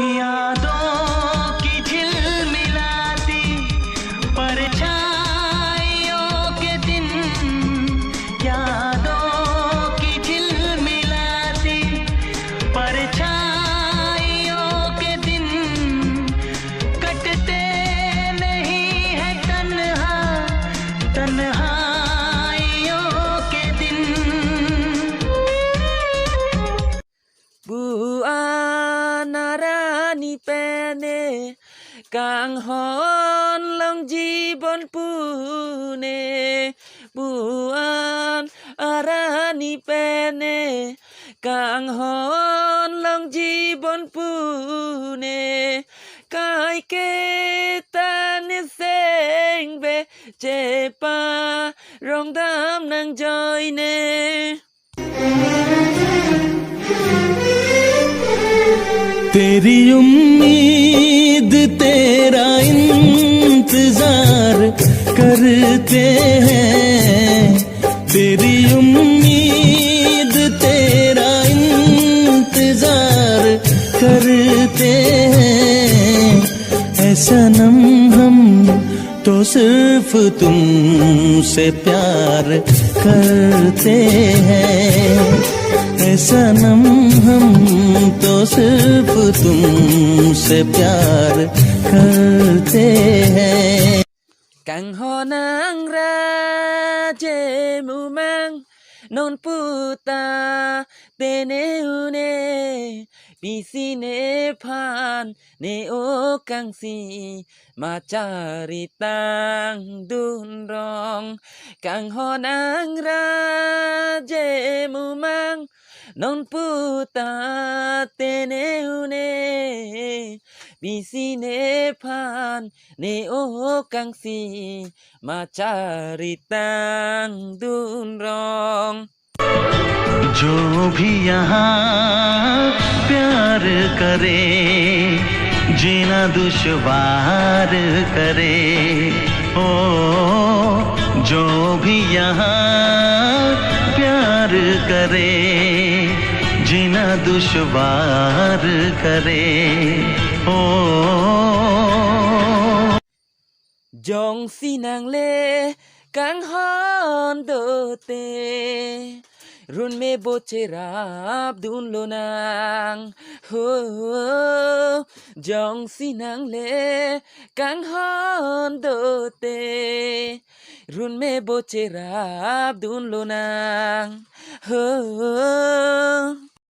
यादों की झिलमिलाती परछाइयों के दिन, यादों की झिलमिलाती परछाइयों के दिन कटते नहीं है तन्हा तन्हाइयों के दिन। Buanarani pene kang hon long jibon pune. Buan arani pene kang hon long jibon pune. Kai ke tani seng be chepa rong dam nang joy ne. तेरी उम्मीद तेरा इंतजार करते हैं, तेरी उम्मीद तेरा इंतजार करते हैं। ऐ सनम हम तो सिर्फ तुमसे प्यार करते हैं, ऐ सनम हम तो सिर्फ तुमसे प्यार करते हैं। Kang honang raje mumang non puta teneune pisine pan ne o kang si macari tang dun rong. Kang honang raje mumang non puta teneune pisine pan ne o kang si macari tang dun rong. जो भी यहाँ प्यार करे जीना दुश्वार करे, ओ जो भी यहाँ प्यार करे जीना दुश्वार करे, ओ Jong sinang le kang hon do te run me boche rap dun lo nang ho. Jong sinang le kang hon do te run me boche rap dun lo nang ho.